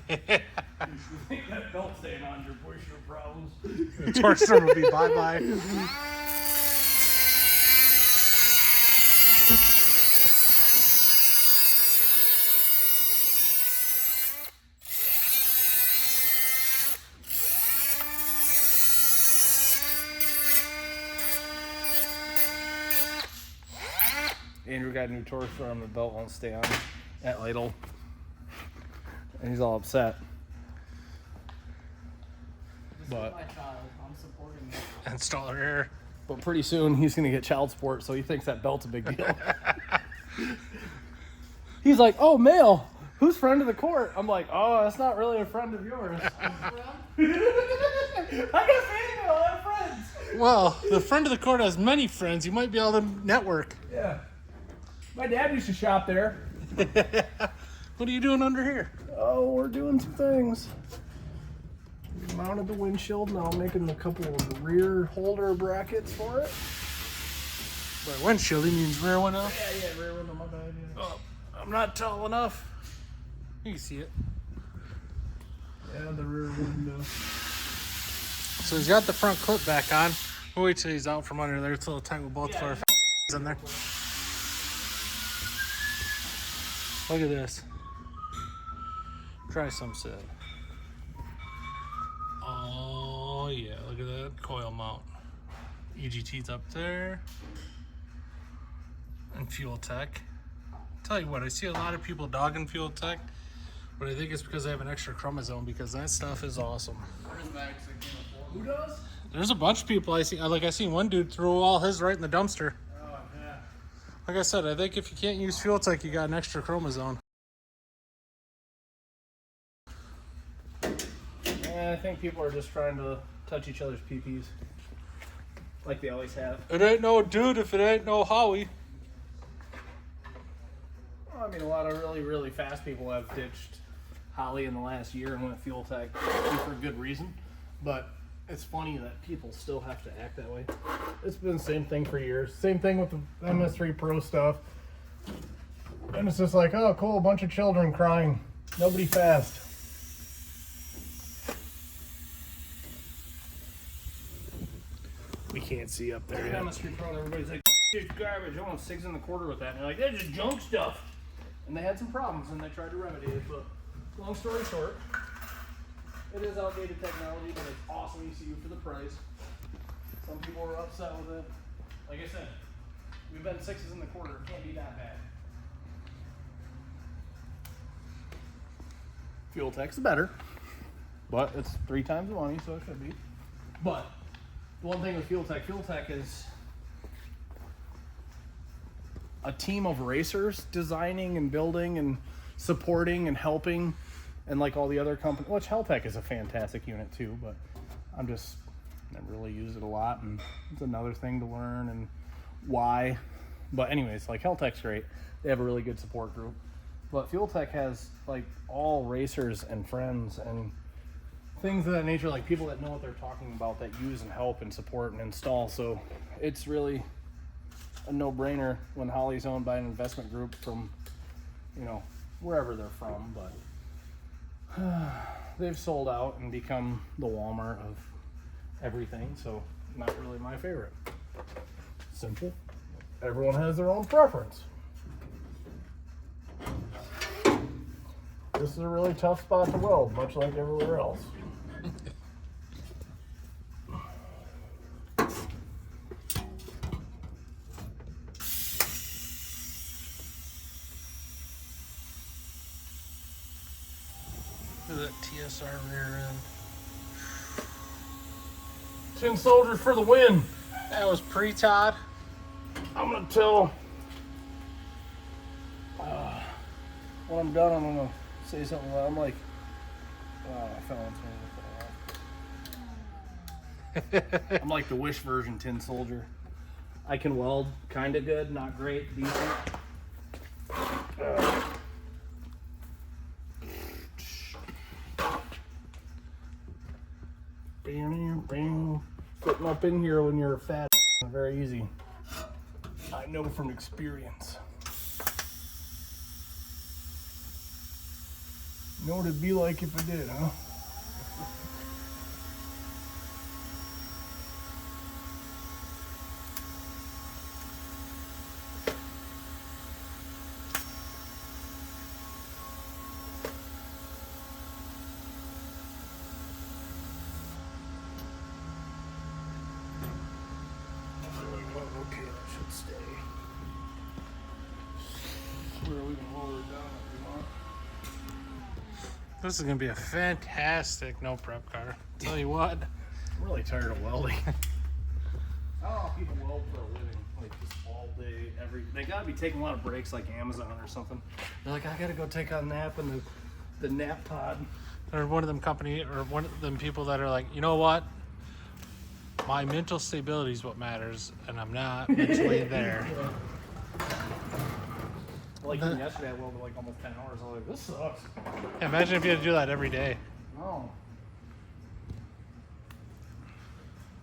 think that belt staying on your voice your problems. The torque storm will be bye-bye. Andrew got a new torque storm, the belt won't stay on at idle. And he's all upset. But my child, I'm supporting it. Installer error. But pretty soon he's gonna get child support, so he thinks that belt's a big deal. He's like, oh, mail. Who's friend of the court? I'm like, oh, that's not really a friend of yours. I got fan mail, I have friends. Well, the friend of the court has many friends. You might be able to network. Yeah. My dad used to shop there. What are you doing under here? Oh, we're doing some things. We mounted the windshield, now I'm making a couple of rear holder brackets for it. By windshield, he means rear window? Yeah, rear window, my bad. Yeah. Oh, I'm not tall enough. You can see it. Yeah, the rear window. So he's got the front clip back on. We'll wait till he's out from under there. It's a little tight with both of our in there. Look at this. Try some, Sid. Oh, yeah. Look at that coil mount. EGT's up there. And Fuel Tech. Tell you what, I see a lot of people dogging Fuel Tech, but I think it's because they have an extra chromosome, because that stuff is awesome. Who does? There's a bunch of people I see. I seen one dude throw all his right in the dumpster. Oh, yeah. Like I said, I think if you can't use Fuel Tech, you got an extra chromosome. Yeah, I think people are just trying to touch each other's pee-pees. Like they always have. It ain't no dude if it ain't no Howie. Well, I mean, a lot of really, really fast people have ditched Holly in the last year and went Fuel Tech for a good reason. But it's funny that people still have to act that way. It's been the same thing for years. Same thing with the MS3 Pro stuff. And it's just like, oh, cool, a bunch of children crying. Nobody fast. We can't see up there yet. MS3 Pro, and everybody's like, it's garbage. I want 6 1/4 with that. And they're like, that's just junk stuff. And they had some problems and they tried to remedy it. But long story short, it is outdated technology, but it's awesome ECU for the price. Some people were upset with it. Like I said, we've been 6 1/4. It can't be that bad. Fuel Tech's better, but it's 3 times the money, so it should be. But the one thing with Fuel Tech is a team of racers designing and building and supporting and helping, and like all the other companies, which Heltech is a fantastic unit too, but I'm just never really used it a lot, and it's another thing to learn and why. But anyways, like Heltech's great. They have a really good support group. But Fuel Tech has like all racers and friends and things of that nature, like people that know what they're talking about, that use and help and support and install. So it's really a no-brainer when Holly's owned by an investment group from, you know, wherever they're from. But they've sold out and become the Walmart of everything. So not really my favorite. Simple. Everyone has their own preference. This is a really tough spot to weld, much like everywhere else. Look at that TSR rear end. Tin soldiers for the win. That was pre-Todd. I'm gonna tell. When I'm done, I'm gonna say something. I'm like, wow, I fell into it. I'm like the Wish version tin soldier. I can weld kind of good, not great, decent. Putting up in here when you're fat is very easy. I know from experience. know what it'd be like if I did, huh? Okay, that should stay. Where we can lower it down if we want. This is gonna be a fantastic no prep car. Tell you what. I'm really tired of welding. I don't know if people weld for a living, like just all day, they gotta be taking a lot of breaks like Amazon or something. They're like, I gotta go take a nap in the nap pod. Or one of them company, or one of them people that are like, you know what? My mental stability is what matters, and I'm not mentally there. Like even yesterday, I welded like almost 10 hours. I was like, this sucks. Imagine if you had to do that every day. No.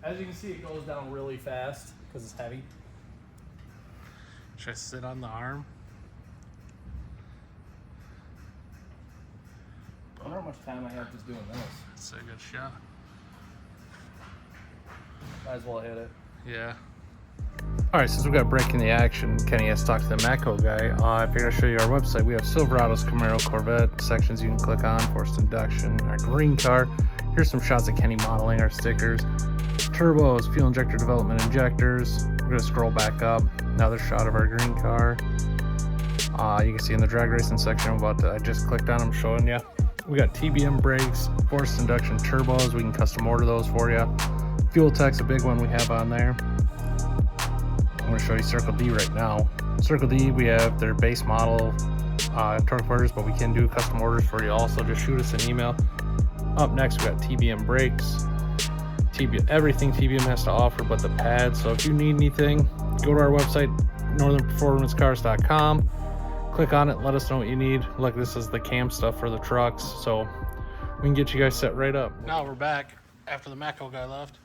As you can see, it goes down really fast because it's heavy. Should I sit on the arm? I wonder how much time I have just doing this. That's a good shot. Might as well hit it. Yeah. All right, since we got a break in the action, Kenny has talked to the Matco guy. I figured I'd show you our website. We have Silverados, Camaro, Corvette sections you can click on, forced induction, our green car. Here's some shots of Kenny modeling our stickers. Turbos, fuel injector development injectors. We're gonna scroll back up. Another shot of our green car. You can see in the drag racing section I just clicked on them showing you. We got TBM brakes, forced induction turbos. We can custom order those for you. Fuel Tech's a big one we have on there. I'm going to show you Circle D right now. Circle D, we have their base model torque converters, but we can do custom orders for you also. Just shoot us an email. Up next, we got TBM brakes. Everything TBM has to offer but the pads. So if you need anything, go to our website, northernperformancecars.com. Click on it, let us know what you need. Look, this is the cam stuff for the trucks, so we can get you guys set right up. Now we're back after the Matco guy left.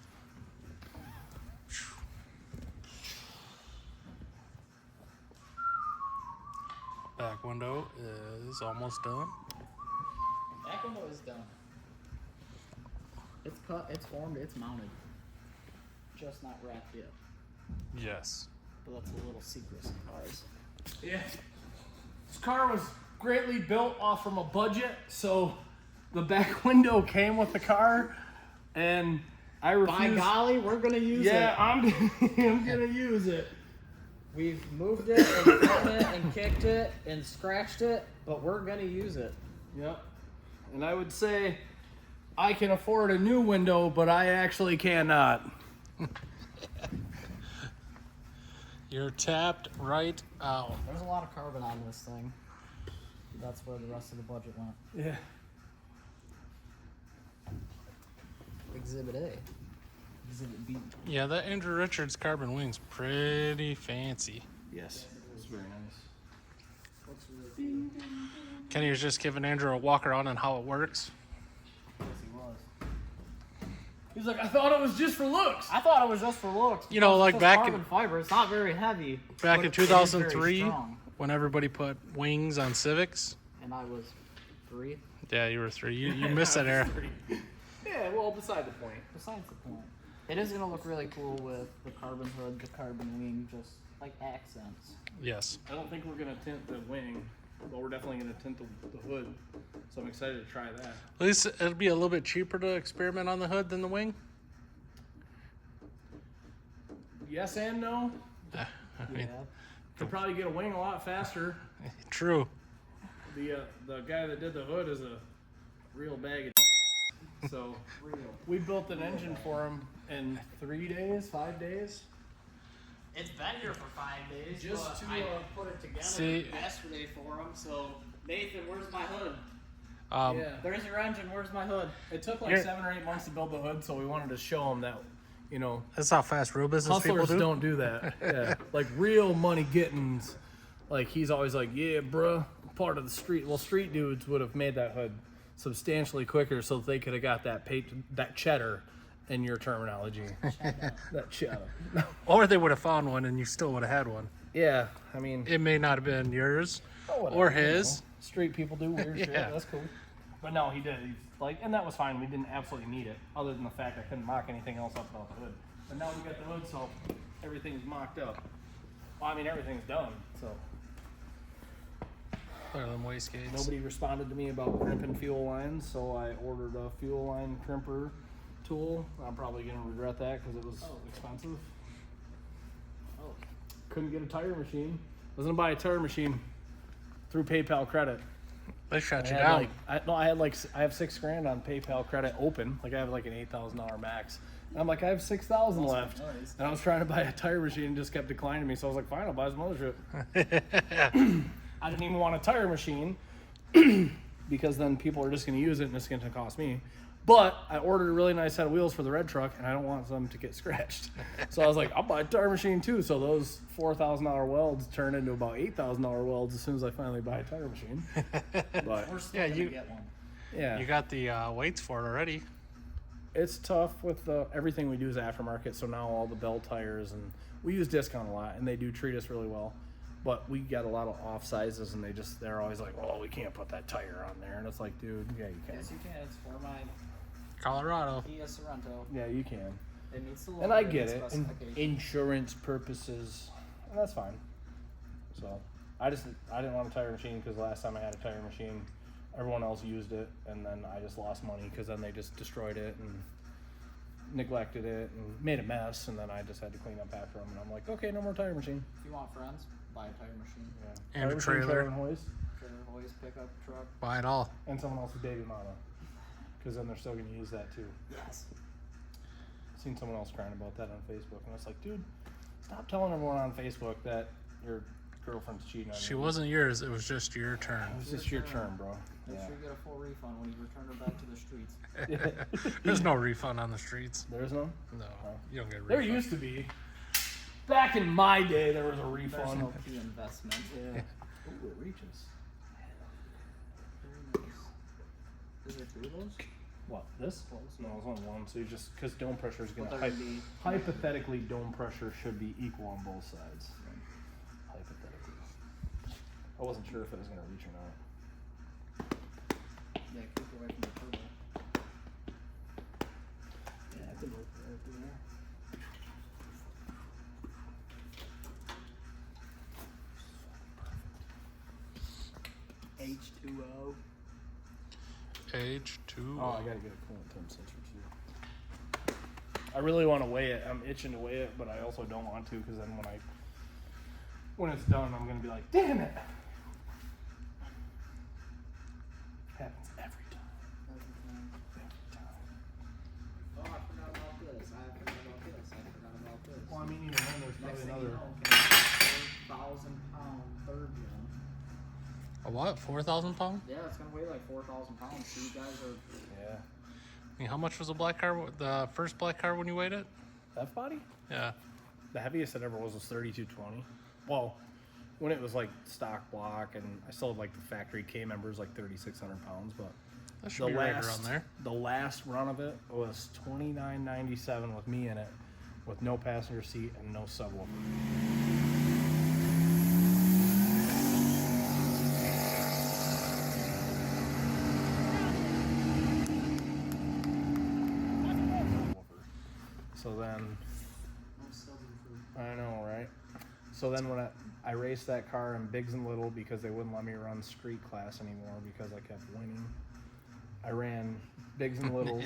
Back window is almost done. Back window is done. It's cut, it's formed, it's mounted. Just not wrapped yet. Yes. But that's a little secret in cars. Yeah. This car was greatly built off from a budget, so the back window came with the car, and I refuse. By golly, we're gonna use it. Yeah, I'm gonna use it. We've moved it and thrown it and kicked it and scratched it, but we're gonna use it. Yep. And I would say I can afford a new window, but I actually cannot. You're tapped right out. There's a lot of carbon on this thing. That's where the rest of the budget went. Yeah. Exhibit A. Exhibit B. Yeah, that Andrew Richards carbon wing's pretty fancy. Yes. It's very nice. Looks really cool. Kenny was just giving Andrew a walk around on how it works. Yes, he was. He's like, I thought it was just for looks. I thought it was just for looks. You know, like It's back carbon in fiber. It's not very heavy. back but in it is very 2003, strong. when everybody put wings on Civics. And I was 3. Yeah, you were 3. You missed that era. Yeah, well, beside the point. Besides the point, it is gonna look really cool with the carbon hood, the carbon wing, just like accents. Yes. I don't think we're gonna tint the wing, but we're definitely gonna tint the hood. So I'm excited to try that. At least it'll be a little bit cheaper to experiment on the hood than the wing. Yes and no. I mean, Could probably get a wing a lot faster. true. The guy that did the hood is a real bag of so we built an engine for him in 3 days, 5 days. It's been here for 5 days. Just but to, I put it together see- yesterday for him. So Nathan, where's my hood? Yeah. There's your engine. Where's my hood? It took like Here- 7 or 8 months to build the hood, so we wanted to show him that, you know, That's how fast real business people hustlers do. don't do that. Yeah. Like real money gettings. Like he's always like, yeah, bruh, part of the street. Well, street dudes would have made that hood substantially quicker so they could have got that cheddar in your terminology. That cheddar. Or they would have found one and you still would have had one. Yeah, I mean, It may not have been yours whatever, or you his. know. Street people do weird shit. Yeah. That's cool. But no, he did. He's like, and that was fine. We didn't absolutely need it, other than the fact I couldn't mock anything else up about the hood. But now we got the hood, so everything's mocked up. Well, I mean, everything's done, so. Clear them wastegates. Nobody responded to me about crimping fuel lines, so I ordered a fuel line crimper tool. I'm probably going to regret that because it was expensive. Oh. Couldn't get a tire machine. I was going to buy a tire machine through PayPal credit. They shut you I down. had I have $6,000 on PayPal credit open. Like I have like an $8,000 max. And I'm like, I have $6,000 left. Nice. And I was trying to buy a tire machine and just kept declining me. So I was like, fine, I'll buy some other shit. I didn't even want a tire machine because then people are just going to use it and it's going to cost me. But I ordered a really nice set of wheels for the red truck and I don't want them to get scratched. So I was like, I'll buy a tire machine too. So those $4,000 welds turn into about $8,000 welds as soon as I finally buy a tire machine. But We're still Yeah, gonna you- get one. yeah, You got the weights for it already. it's tough with everything we do is aftermarket. So now all the Bell tires, and we use Discount a lot and they do treat us really well. But we got a lot of off sizes and they're always like, oh, we can't put that tire on there. And it's like, dude, yeah, you can. Yes, you can. It's for my Colorado. Kia Sorento. Yeah, you can. It meets the And I logo get and it. And specifications. insurance purposes, and that's fine. So I didn't want a tire machine because last time I had a tire machine, everyone else used it, and then I just lost money because then they just destroyed it and neglected it and made a mess, and then I just had to clean up after them. And I'm like, okay, no more tire machine. If you want friends, buy a tire machine. Yeah. And Tire a machine, trailer. and hoist, Trailer, hoist, pickup truck. Buy it all. and someone else's baby mama, because then they're still gonna use that too. Yes. Seen someone else crying about that on Facebook, and I was like, dude, stop telling everyone on Facebook that your girlfriend's cheating on you. She wasn't yours. It was just your turn. It was just your turn, bro. Make Yeah. sure you get a full refund when you return her back to the streets. There's no refund on the streets. There's none? No, you don't get a There refund. used to be. Back in my day, there was a There's refund. no key investment. Yeah. Ooh, it reaches. Very nice. Is there two of those? What, this? No, it's only one. So you just, because dome pressure is going But to, they're gonna be- hypothetically, dome pressure should be equal on both sides. Hypothetically. I wasn't sure if it was going to reach or not. Yeah, keep away from the turbo. Yeah, I can open it through there. H2O. H2. Oh, I gotta get a coolant temp sensor too. I really want to weigh it. I'm itching to weigh it, but I also don't want to because then when it's done, I'm gonna be like, damn it. Happens every time. Every time. Oh, I forgot about this. I forgot about this. I forgot about this. Well, I mean, even then, there's Next probably thing you another. know, 4,000-pound third gen. A what? 4,000 pound? Yeah, it's gonna weigh like 4,000 pounds. So you guys are. Yeah. I mean, how much was the black car? The first black car when you weighed it? F body? Yeah. The heaviest it ever was 3220. Well, when it was like stock block, and I still had like the factory K members, like 3,600 pounds, but That should be right around there. the last run of it was 2997 with me in it, with no passenger seat and no subwoofer. So then, I know, right? So then when I raced that car in Bigs and Little because they wouldn't let me run street class anymore because I kept winning. I ran Bigs and Littles.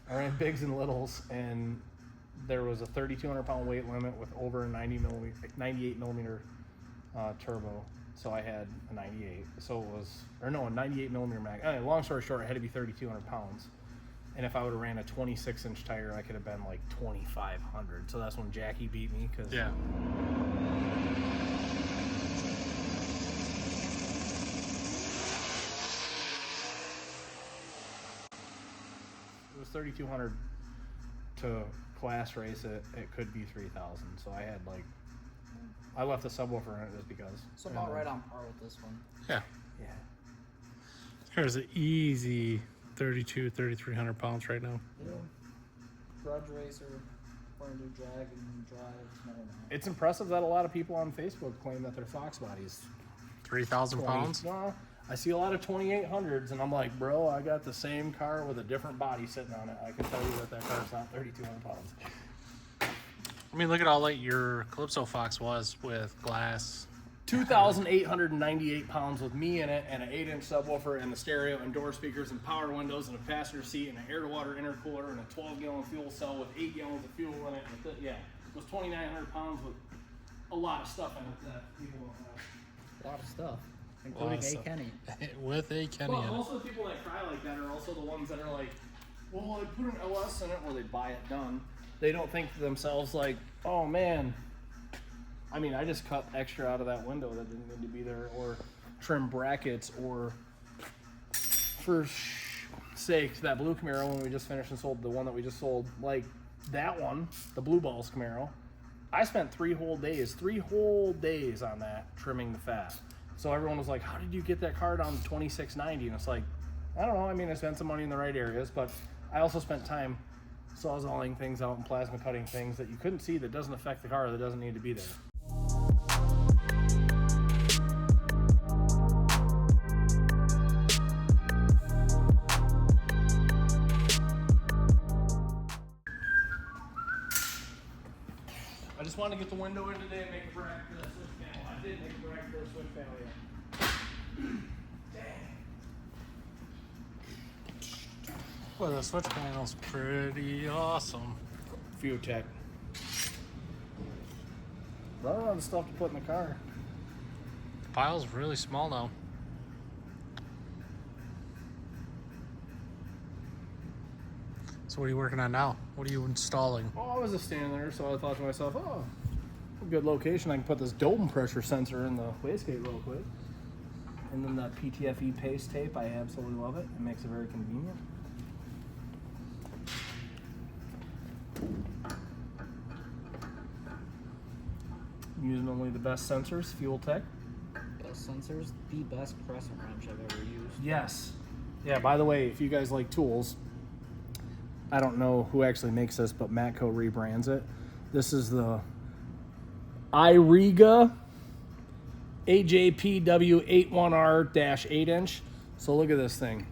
I ran Bigs and Littles, and there was a 3,200 pound weight limit with over a 98 millimeter turbo. So I had a 98. So it was, or no, a 98 millimeter mag. Anyway, long story short, it had to be 3,200 pounds. And if I would have ran a 26-inch tire, I could have been like 2,500. So that's when Jackie beat me. Cause Yeah. it was 3,200 to class race it. It could be 3,000. So I had like, I left the subwoofer in it just because. So about right on par with this one. Yeah. Yeah. This car's an easy 3,300 pounds right now. Yeah. Grudge racer, want to do drag and drive. No, no. It's impressive that a lot of people on Facebook claim that their Fox body's 3,000 pounds? No, I see a lot of 2800s, and I'm like, bro, I got the same car with a different body sitting on it. I can tell you that car's not 3,200 pounds. I mean, look at how light your Calypso Fox was with glass. 2,898 pounds with me in it, and an 8-inch subwoofer, and the stereo, and door speakers, and power windows, and a passenger seat, and an air-to-water intercooler, and a 12-gallon fuel cell with 8 gallons of fuel in it. Yeah, it was 2,900 pounds with a lot of stuff in it that people don't have. A lot of stuff, A including lot of a stuff. Kenny. With a Kenny Well, in it. also the people that cry like that are also the ones that are like, well, I put an OS in it, or they buy it done. They don't think to themselves like, oh man, I mean, I just cut extra out of that window that didn't need to be there, or trim brackets, or for sake, that blue Camaro when we just finished and sold, the one that we just sold, like that one, the Blue Balls Camaro, I spent 3 whole days on that trimming the fat. So everyone was like, how did you get that car down to 2690? And it's like, I don't know. I mean, I spent some money in the right areas, but I also spent time sawzalling things out and plasma cutting things that you couldn't see that doesn't affect the car, that doesn't need to be there. I just wanted to get the window in today and make a bracket for that switch panel. I did make a bracket for the switch panel, yeah. Well, the switch panel's pretty awesome. Fuel tech. Run out of stuff to put in the car. The pile's really small now. So what are you working on now? What are you installing? Oh, I was just standing there, so I thought to myself, oh, a good location. I can put this dome pressure sensor in the wastegate real quick. And then that PTFE paste tape, I absolutely love it. It makes it very convenient. Using only the best sensors, Fuel Tech. Best sensors, the best crescent wrench I've ever used. Yes. Yeah, by the way, if you guys like tools, I don't know who actually makes this, but Matco rebrands it. This is the iRiga AJPW 81R-8-inch. So look at this thing.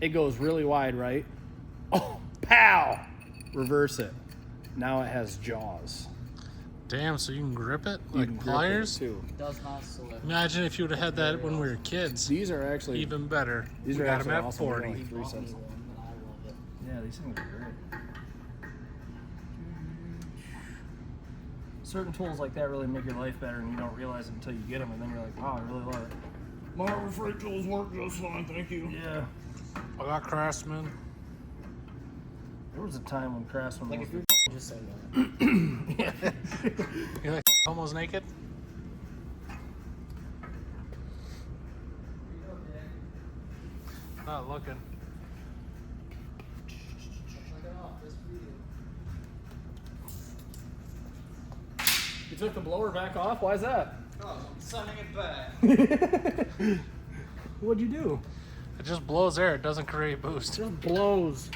It goes really wide, right? Oh, pow! Reverse it. Now it has jaws. Damn, so you can grip it You like can grip pliers? it, too. It does not slip. Imagine if you would have had that when we were kids. These are actually Even better. These We are got actually them at awesome. 40. They're like He 3 bought me cents. one, and I love it. Yeah, these things are great. Certain tools like that really make your life better, and you don't realize it until you get them, and then you're like, wow, I really love it. My freight tools work just fine, thank you. Yeah. I got Craftsman. There was a time when Craftsman Like was if you're just say that. You like almost naked? Not looking. You took the blower back off? Why is that? Oh, I'm sending it back. What'd you do? It just blows air. It doesn't create boost. It just blows.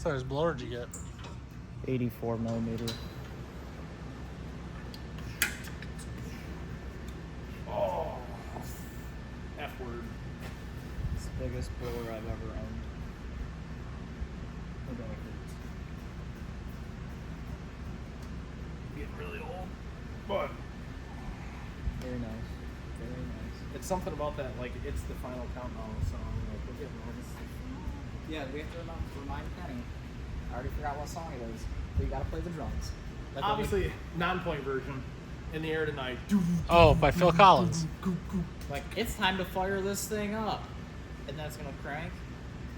What size blower did you get? 84 millimeter. Oh. F word. It's the biggest blower I've ever owned. Look how it hurts. Getting really old. But Very nice. Very nice. it's something about that, like it's the final countdown song. Like, we're getting old. Yeah, we have to remind Kenny. I already forgot what song it is, but you gotta play the drums. Like when we- Obviously, non-point version. In the air tonight. Oh, by Phil Collins. like it's time to fire this thing up, and then it's gonna crank,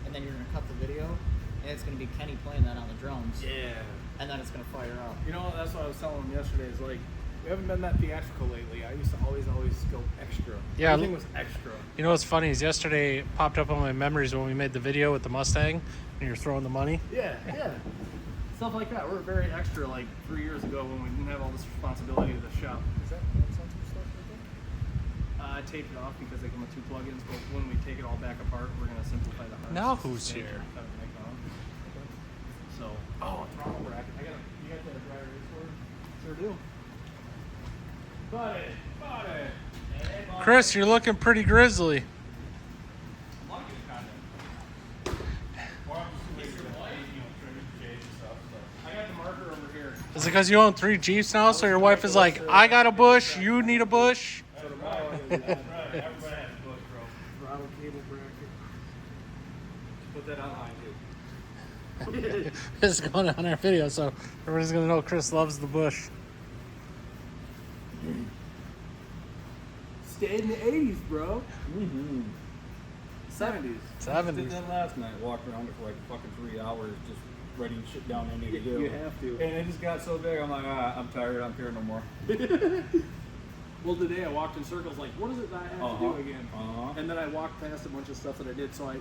and then you're gonna cut the video, and it's gonna be Kenny playing that on the drums, Yeah. and then it's gonna fire up. You know, that's what I was telling him yesterday. Is like, we haven't been that theatrical lately. I used to always go extra. Yeah, Everything was extra. You know what's funny is yesterday it popped up on my memories when we made the video with the Mustang and you're throwing the money. Yeah, yeah. Stuff like that. We're very extra like 3 years ago when we didn't have all this responsibility to the shop. Is that sensor stuff right there? I taped it off because they come with 2 plugins, but when we take it all back apart, we're going to simplify the harness. Now who's here? So, oh, throttle bracket. You got the driver. Sure do. Buddy. Chris, you're looking pretty grizzly. I got the marker over here. Is it because you own 3 Jeeps now? So your wife is like, I got a bush, you need a bush? Everybody has a bush, bro. Throttle cable bracket. Put that online too. This is going on our video, so everybody's going to know Chris loves the bush. Stayed in the 80s, bro. 70s. Did 70s. that last night. Walked around it for like fucking 3 hours, just writing shit down I need to do. You have to. And it just got so big. I'm like, I'm tired. I don't care no more. Well, today I walked in circles like, what is it that I have to do again? And then I walked past a bunch of stuff that I did. So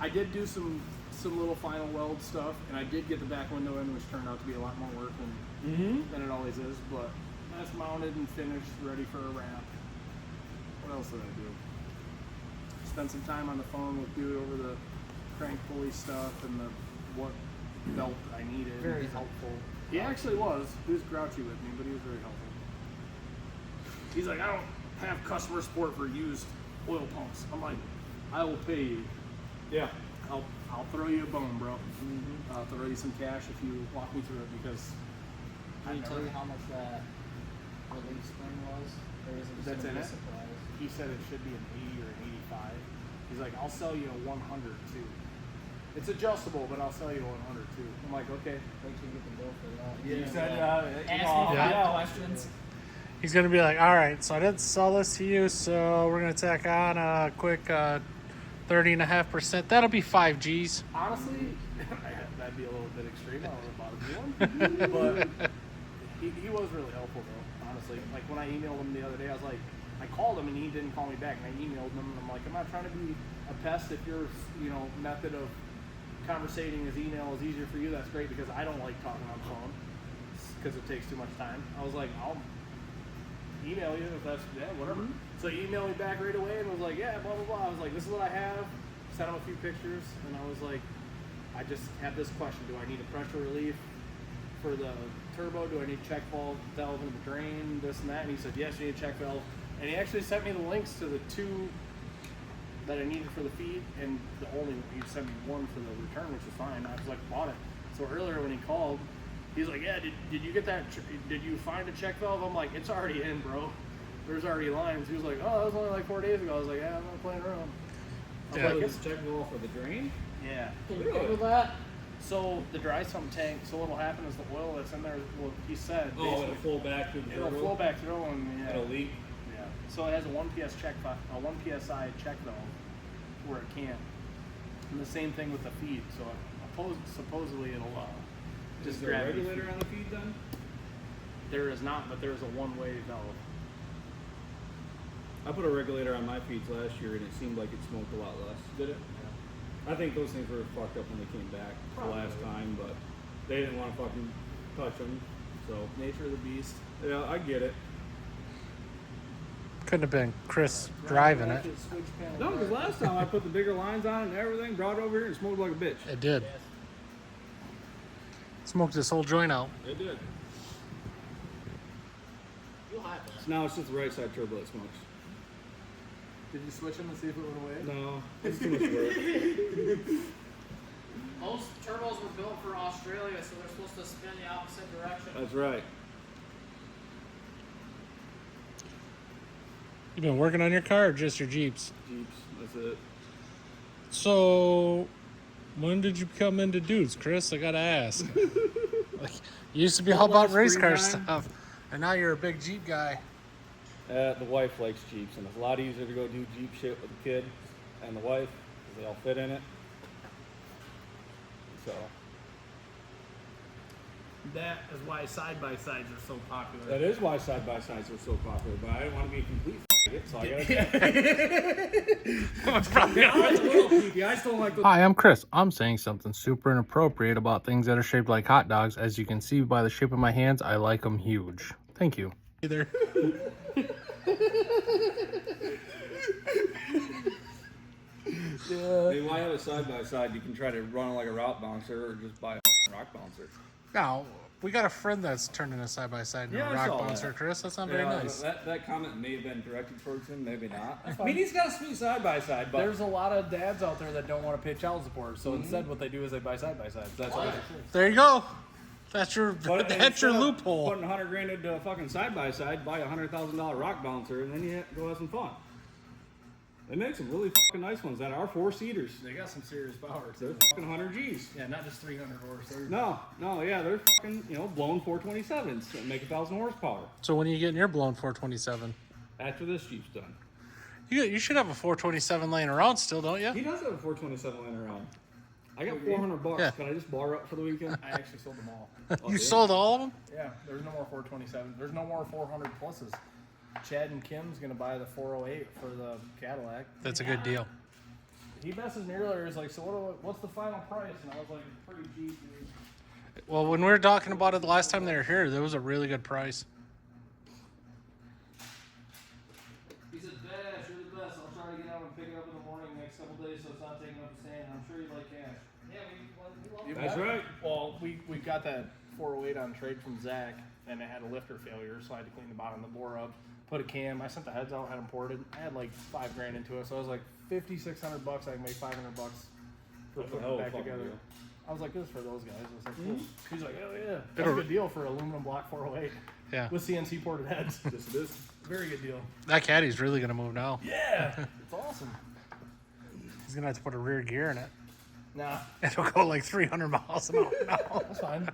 I did do some little final weld stuff, and I did get the back window in, which turned out to be a lot more work than it always is. But that's mounted and finished, ready for a wrap. What else did I do? Spent some time on the phone with dude over the crank pulley stuff and what belt I needed. Very helpful. He actually was. He was grouchy with me, but he was very helpful. He's like, I don't have customer support for used oil pumps. I'm like, I will pay you. Yeah. I'll throw you a bone, bro. I'll throw you some cash if you walk me through it because. Can you tell you how much that relief spring was? Or is it just That's gonna in be a it? surprise? He said it should be an 80 or an 85. He's like, I'll sell you a 100 too. It's adjustable, but I'll sell you a 100 too. I'm like, okay. Wait till you get the bill for that. You said, Ask me 5 yeah. questions. He's going to be like, all right, so I didn't sell this to you, so we're going to tack on a quick 30.5%. That'll be 5 G's. Honestly, that'd be a little bit extreme. I don't know about a but he was really helpful though. Honestly, like when I emailed him the other day, I was like, I called him and he didn't call me back, and I emailed him and I'm like, I'm not trying to be a pest. If your method of conversating is email is easier for you, that's great because I don't like talking on the phone because it takes too much time. I was like, I'll email you if that's whatever. So he emailed me back right away and was like, yeah, blah blah blah. I was like, this is what I have. Sent him a few pictures and I was like, I just have this question: do I need a pressure relief for the turbo? Do I need check valve in the drain? This and that. And he said, yes, you need a check valve. And he actually sent me the links to the 2 that I needed for the feed, and he sent me one for the return, which was fine. I was like, bought it. So earlier when he called, he's like, yeah, did you get that? Did you find a check valve? I'm like, it's already in, bro. There's already lines. He was like, oh, that was only like 4 days ago. I was like, yeah, I'm not playing around. Yeah. Like, it's check valve for the drain? Yeah. Can you go with that? So the dry sump tank, so what'll happen is the oil that's in there, well, he said, Oh, basically, it'll flow back through the it'll turbo? flow back through and yeah. It'll leak? Yeah. So it has a 1 PSI check valve where it can't. And the same thing with the feed. So supposedly it'll just Is there a grab the regulator feed. on the feed then? There is not, but there is a one-way valve. I put a regulator on my feeds last year and it seemed like it smoked a lot less. Did it? I think those things were fucked up when they came back the last time, but they didn't want to fucking touch them. So Nature of the beast. yeah, I get it. Couldn't have been Chris driving it. Switch panel No, because drive. last time I put the bigger lines on it and everything, brought it over here and smoked like a bitch. It did. Smoked this whole joint out. It did. You'll have that. So now it's just the right side turbo that smokes. Did you switch them and see if it went away? No, it's too much work. Most turbos were built for Australia, so they're supposed to spin the opposite direction. That's right. You been working on your car or just your Jeeps? Jeeps, that's it. So, when did you come into dudes, Chris? I gotta ask. Like, you used to be all about race car stuff, and now you're a big Jeep guy. The wife likes Jeeps, and it's a lot easier to go do Jeep shit with the kid and the wife, because they all fit in it. So, That is why side-by-sides are so popular. that is why side-by-sides are so popular, but I didn't want to be a complete faggot, so I gotta I still like the Hi, I'm Chris. I'm saying something super inappropriate about things that are shaped like hot dogs. As you can see by the shape of my hands, I like them huge. Thank you. Either. Hey, why have a side-by-side? You can try to run like a route bouncer or just buy a rock bouncer. Now, we got a friend that's turning a side by side into Yeah, a I rock saw bouncer, that. Chris. That's not very nice. That comment may have been directed towards him, maybe not. I mean, he's got a sweet side by side, but There's a lot of dads out there that don't want to pay child support, so instead what they do is they buy side by sides. That's all. There you go. That's your But that's your instead of loophole. Putting $100,000 into a fucking side by side, buy a $100,000 rock bouncer, and then you go have some fun. They make some really fucking nice ones that are 4-seaters. They got some serious power. They're fucking 100 G's. Yeah, not just 300 horse. No, yeah, they're fucking blown 427s that make 1,000 horsepower. So when are you getting your blown 427? After this Jeep's done, You should have a 427 laying around still, don't you? he does have a 427 laying around. I got $400. Yeah. Can I just borrow it for the weekend? I actually sold them all. You sold all of them? Yeah, there's no more 427. There's no more 400 pluses. Chad and Kim's gonna buy the 408 for the Cadillac. That's a good deal. He messaged me earlier. He's like, "So what's the final price?" And I was like, "Pretty cheap, dude." Well, when we were talking about it the last time they were here, there was a really good price. He said, "Dash, you're the best. I'll try to get out and pick it up in the morning next couple days, so it's not taking up the stand. I'm sure you'd like cash." Yeah, we love That's right. Well, we got that 408 on trade from Zach, and it had a lifter failure, so I had to clean the bottom of the bore up, put a cam. I sent the heads out, had them ported. I had like $5,000 into it, so I was like $5,600. I can make $500 for That's a putting hell it of a back fucking together. deal. I was like, "This is for those guys." I was like, "Cool." He's like, "Oh yeah, that's a good deal for aluminum block 408 Yeah. with CNC ported heads." Yes, it is. Very good deal. That caddy's really going to move now. Yeah, it's awesome. He's going to have to put a rear gear in it. Nah, It'll go like 300 miles an hour now. that's fine.